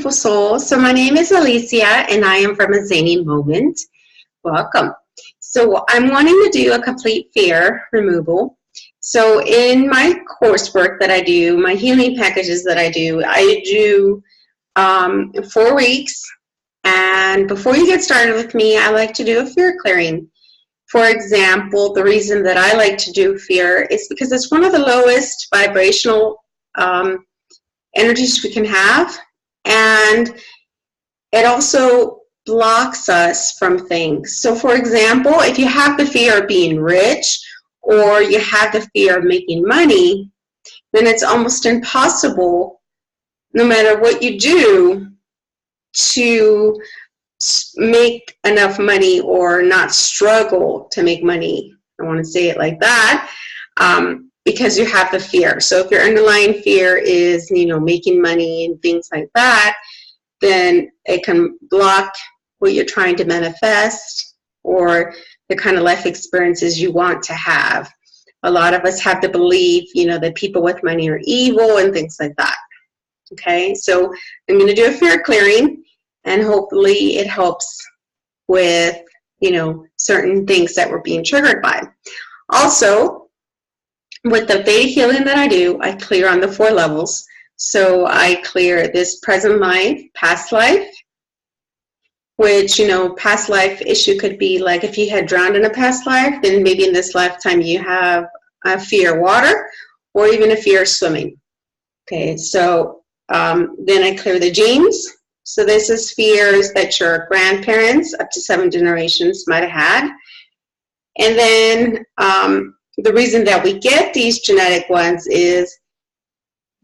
beautiful souls. So my name is Alicia, and I am from A Zany Moment. Welcome. So I'm wanting to do a complete fear removal. So in my coursework that I do, my healing packages that I do 4 weeks. And before you get started with me, I like to do a fear clearing. For example, the reason that I like to do fear is because it's one of the lowest vibrational energies we can have, and it also blocks us from things. So for example, if you have the fear of being rich or you have the fear of making money, then it's almost impossible, no matter what you do, to make enough money or not struggle to make money. I want to say it like that, because you have the fear. So if your underlying fear is, making money and things like that, then it can block what you're trying to manifest or the kind of life experiences you want to have. A lot of us have the belief, that people with money are evil and things like that. Okay, so I'm going to do a fear clearing, and hopefully it helps with, certain things that we're being triggered by. Also, with the Vedic healing that I do, I clear on the 4 levels. So I clear this present life, past life, which, past life issue could be like if you had drowned in a past life, then maybe in this lifetime you have a fear of water or even a fear of swimming. Okay, so then I clear the genes. So this is fears that your grandparents, up to 7 generations, might have had. And then the reason that we get these genetic ones is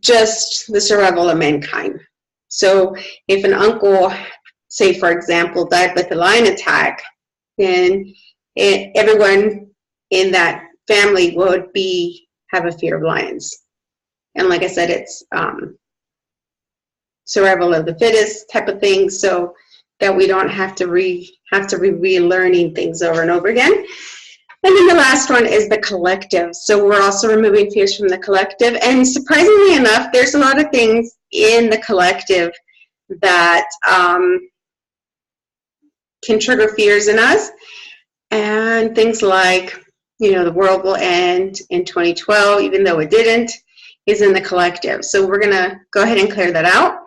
just the survival of mankind. So if an uncle, say for example, died with a lion attack, then everyone in that family would have a fear of lions. And like I said, it's survival of the fittest type of thing, so that we don't have to be relearning things over and over again. And then the last one is the collective. So we're also removing fears from the collective. And surprisingly enough, there's a lot of things in the collective that can trigger fears in us. And things like, the world will end in 2012, even though it didn't, is in the collective. So we're going to go ahead and clear that out.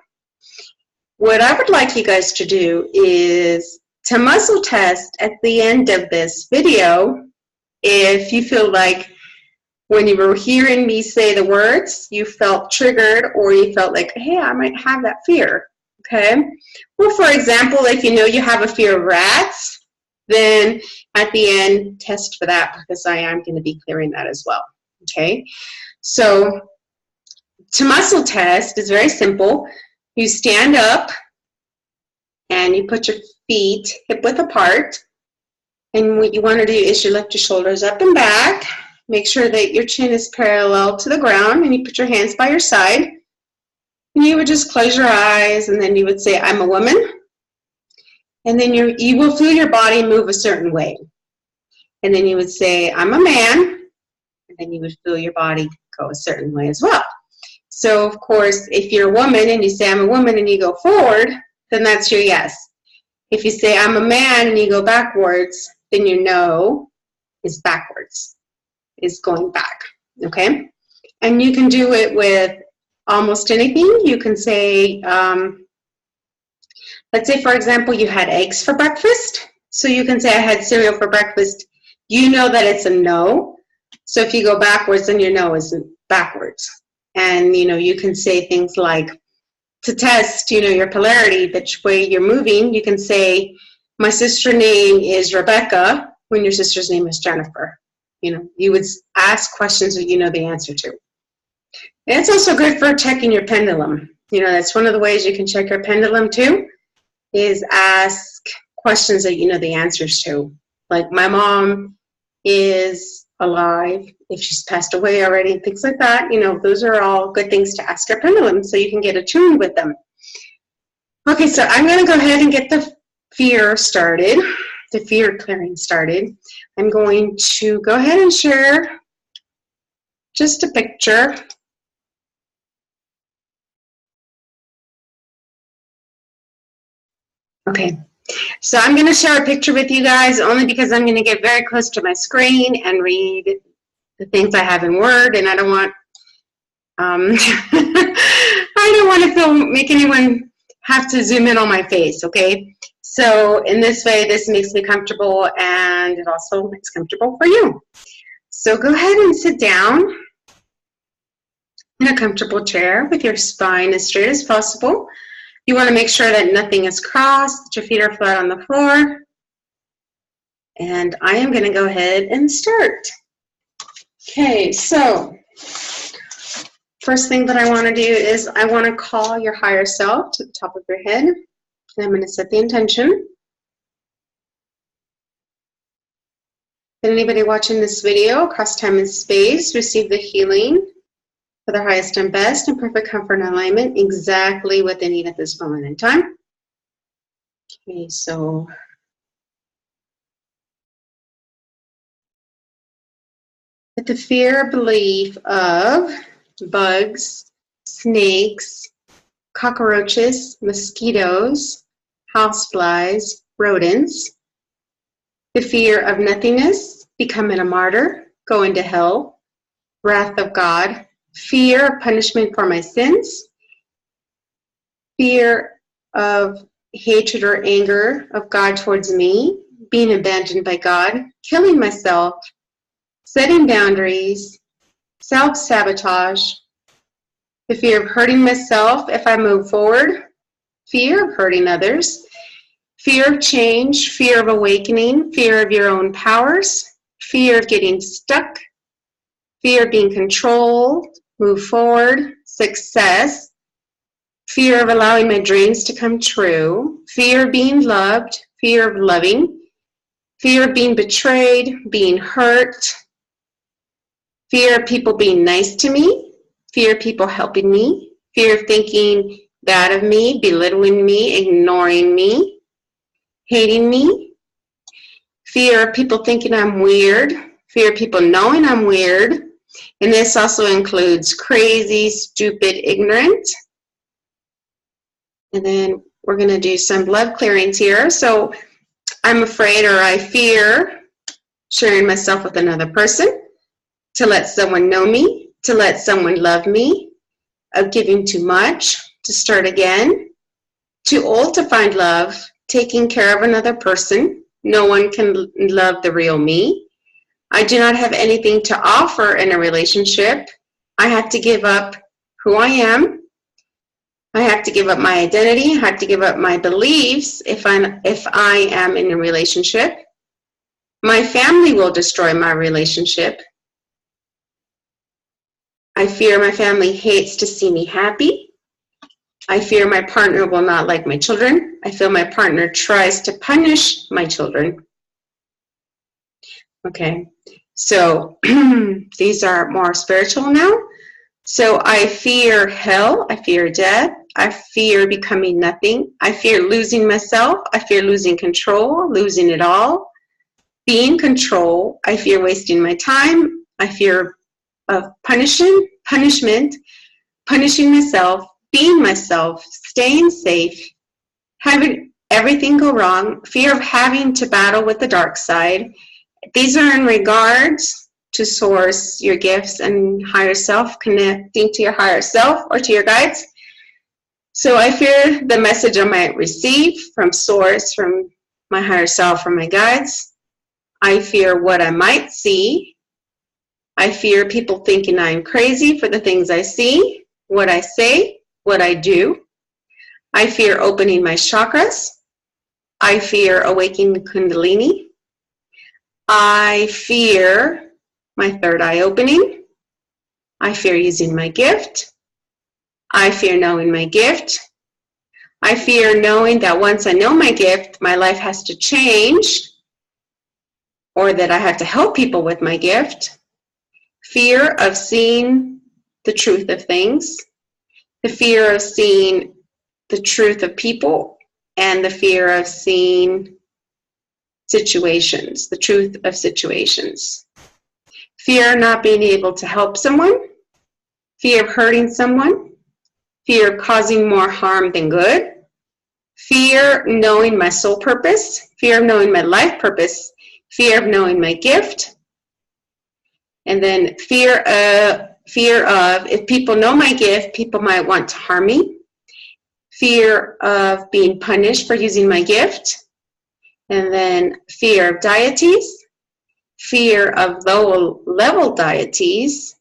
What I would like you guys to do is to muscle test at the end of this video if you feel like when you were hearing me say the words, you felt triggered or you felt like, hey, I might have that fear, okay? Well, for example, if you have a fear of rats, then at the end, test for that because I am going to be clearing that as well, okay? So to muscle test is very simple. You stand up and you put your feet hip-width apart. And what you want to do is you lift your shoulders up and back. Make sure that your chin is parallel to the ground, and you put your hands by your side. And you would just close your eyes, and then you would say, I'm a woman. And then you will feel your body move a certain way. And then you would say, I'm a man. And then you would feel your body go a certain way as well. So, of course, if you're a woman and you say, I'm a woman, and you go forward, then that's your yes. If you say, I'm a man, and you go backwards, then your no is backwards, is going back, okay? And you can do it with almost anything. You can say, let's say, for example, you had eggs for breakfast. So you can say, I had cereal for breakfast. You know that it's a no. So if you go backwards, then your no is backwards. And, you can say things like, to test, your polarity, which way you're moving, you can say, my sister's name is Rebecca when your sister's name is Jennifer. You would ask questions that you know the answer to. And it's also good for checking your pendulum. That's one of the ways you can check your pendulum too, is ask questions that you know the answers to. Like, my mom is alive, if she's passed away already, things like that. Those are all good things to ask your pendulum so you can get attuned with them. Okay, so I'm going to go ahead and get the fear started, the fear clearing started. I'm going to go ahead and share just a picture Okay, so I'm going to share a picture with you guys only because I'm going to get very close to my screen and read the things I have in Word, and I don't want I don't want to make anyone have to zoom in on my face, okay? So in this way, this makes me comfortable, and it also makes comfortable for you. So go ahead and sit down in a comfortable chair with your spine as straight as possible. You want to make sure that nothing is crossed, that your feet are flat on the floor. And I am going to go ahead and start. Okay, so first thing that I want to do is I want to call your higher self to the top of your head. And I'm going to set the intention. Did anybody watching this video across time and space receive the healing for their highest and best and perfect comfort and alignment, exactly what they need at this moment in time? Okay, so with the fear belief of bugs, snakes, cockroaches, mosquitoes, houseflies, rodents, the fear of nothingness, becoming a martyr, going to hell, wrath of God, fear of punishment for my sins, fear of hatred or anger of God towards me, being abandoned by God, killing myself, setting boundaries, self-sabotage, the fear of hurting myself if I move forward, fear of hurting others, fear of change, fear of awakening, fear of your own powers, fear of getting stuck, fear of being controlled, move forward, success, fear of allowing my dreams to come true, fear of being loved, fear of loving, fear of being betrayed, being hurt, fear of people being nice to me, fear of people helping me, fear of thinking bad of me, belittling me, ignoring me, hating me, fear of people thinking I'm weird, fear of people knowing I'm weird, and this also includes crazy, stupid, ignorant. And then we're going to do some blood clearings here. So I'm afraid or I fear sharing myself with another person, to let someone know me, to let someone love me, of giving too much, to start again, too old to find love, taking care of another person. No one can love the real me. I do not have anything to offer in a relationship. I have to give up who I am. I have to give up my identity. I have to give up my beliefs if I am in a relationship. My family will destroy my relationship. I fear my family hates to see me happy. I fear my partner will not like my children. I feel my partner tries to punish my children. Okay, so these are more spiritual now. So I fear hell. I fear death. I fear becoming nothing. I fear losing myself. I fear losing control, losing it all. Being control. I fear wasting my time. I fear of punishment, punishing myself, being myself, staying safe, having everything go wrong, fear of having to battle with the dark side. These are in regards to source, your gifts, and higher self, connecting to your higher self or to your guides. So I fear the message I might receive from source, from my higher self, from my guides. I fear what I might see. I fear people thinking I'm crazy for the things I see, what I say, what I do. I fear opening my chakras. I fear awakening Kundalini. I fear my third eye opening. I fear using my gift. I fear knowing my gift. I fear knowing that once I know my gift, my life has to change, or that I have to help people with my gift. Fear of seeing the truth of things. The fear of seeing the truth of people, and the fear of seeing situations, the truth of situations. Fear of not being able to help someone. Fear of hurting someone. Fear of causing more harm than good. fear knowing my soul purpose, fear of knowing my life purpose, fear of knowing my gift, and then fear of if people know my gift, people might want to harm me, fear of being punished for using my gift, and then fear of deities, fear of low-level deities,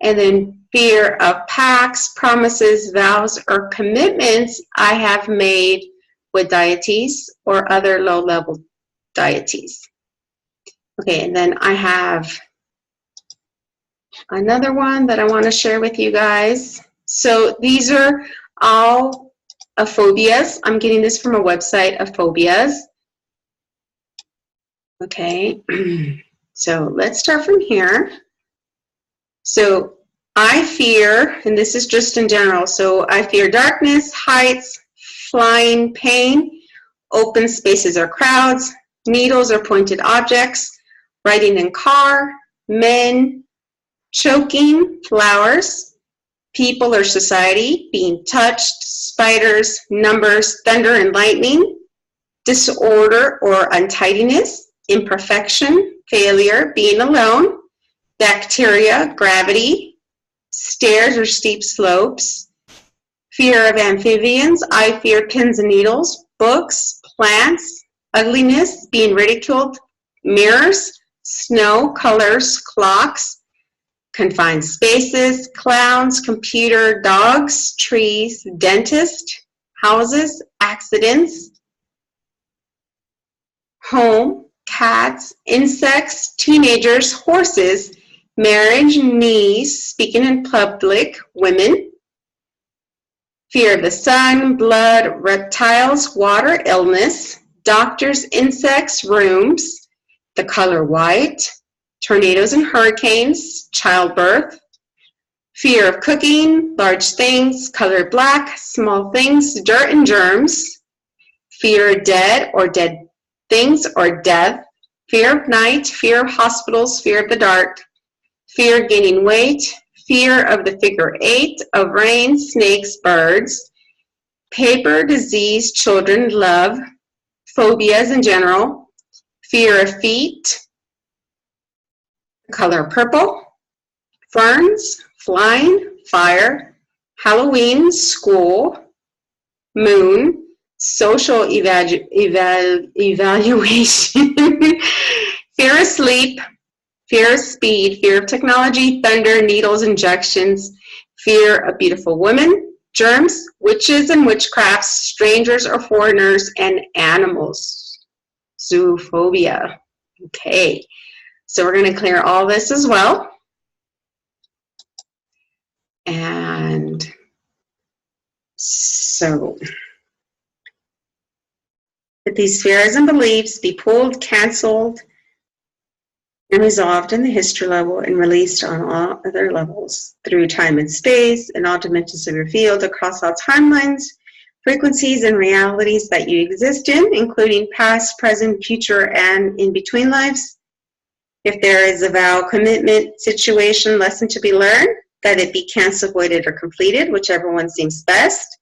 and then fear of pacts, promises, vows, or commitments I have made with deities or other low-level deities. Okay, and then I have another one that I want to share with you guys. So these are all of phobias. I'm getting this from a website of phobias. Okay, so let's start from here. So I fear, and this is just in general, so I fear darkness, heights, flying, pain, open spaces or crowds, needles or pointed objects, riding in car, men, choking, flowers, people or society, being touched, spiders, numbers, thunder and lightning, disorder or untidiness, imperfection, failure, being alone, bacteria, gravity, stairs or steep slopes, fear of amphibians, I fear pins and needles, books, plants, ugliness, being ridiculed, mirrors, snow, colors, clocks, confined spaces, clowns, computer, dogs, trees, dentist, houses, accidents, home, cats, insects, teenagers, horses, marriage, knees, speaking in public, women, fear of the sun, blood, reptiles, water, illness, doctors, insects, rooms, the color white, tornadoes and hurricanes, childbirth, fear of cooking, large things, color black, small things, dirt and germs, fear of dead or dead things or death, fear of night, fear of hospitals, fear of the dark, fear of gaining weight, fear of the figure 8, of rain, snakes, birds, paper, disease, children, love, phobias in general, fear of feet, color purple, ferns, flying, fire, Halloween, school, moon, social evaluation, fear of sleep, fear of speed, fear of technology, thunder, needles, injections, fear of beautiful women, germs, witches and witchcrafts, strangers or foreigners, and animals. Zoophobia. Okay, so we're going to clear all this as well. And so, that these fears and beliefs be pulled, canceled, and resolved in the history level and released on all other levels through time and space and all dimensions of your field across all timelines, frequencies, and realities that you exist in, including past, present, future, and in-between lives. If there is a vow, commitment, situation, lesson to be learned, that it be canceled, voided, or completed, whichever one seems best.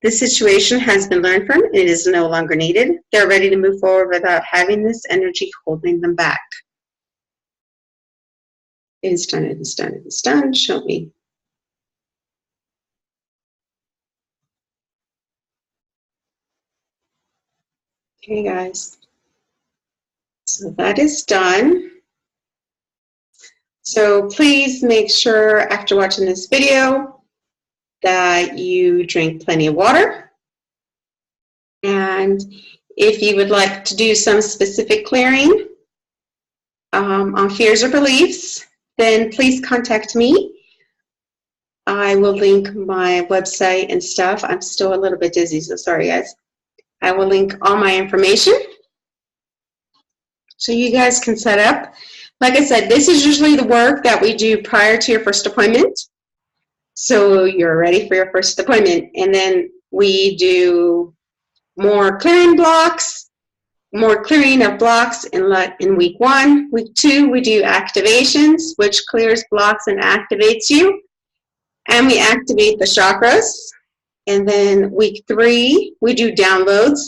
This situation has been learned from, and it is no longer needed. They're ready to move forward without having this energy holding them back. It is done, it is done, it is done. Show me. Okay, guys. So that is done. So please make sure after watching this video that you drink plenty of water. And if you would like to do some specific clearing on fears or beliefs, then please contact me. I will link my website and stuff. I'm still a little bit dizzy, so sorry, guys. I will link all my information so you guys can set up. Like I said, this is usually the work that we do prior to your first appointment. So you're ready for your first appointment. And then we do more clearing blocks, more clearing of blocks in week 1. Week 2, we do activations, which clears blocks and activates you. And we activate the chakras. And then week 3, we do downloads.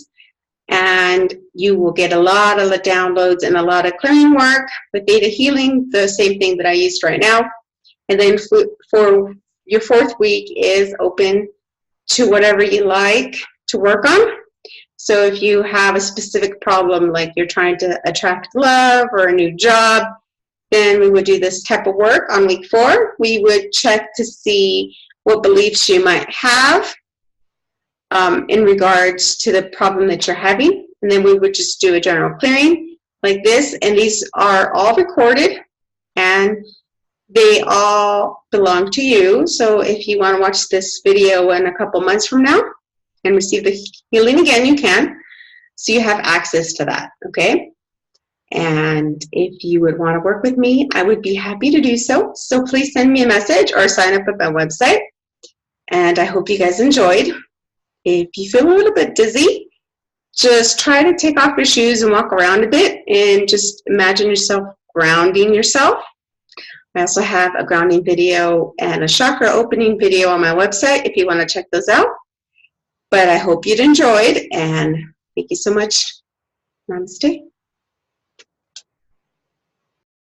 And you will get a lot of downloads and a lot of clearing work with data healing, the same thing that I used right now. And then for your 4th week is open to whatever you like to work on. So if you have a specific problem, like you're trying to attract love or a new job, then we would do this type of work on week 4. We would check to see what beliefs you might have in regards to the problem that you're having. And then we would just do a general clearing like this. And these are all recorded and they all belong to you. So if you want to watch this video in a couple months from now and receive the healing again, you can. So you have access to that, okay? And if you would want to work with me, I would be happy to do so. So please send me a message or sign up at my website. And I hope you guys enjoyed. If you feel a little bit dizzy, just try to take off your shoes and walk around a bit and just imagine yourself grounding yourself. I also have a grounding video and a chakra opening video on my website if you want to check those out. But I hope you'd enjoyed, and thank you so much. Namaste.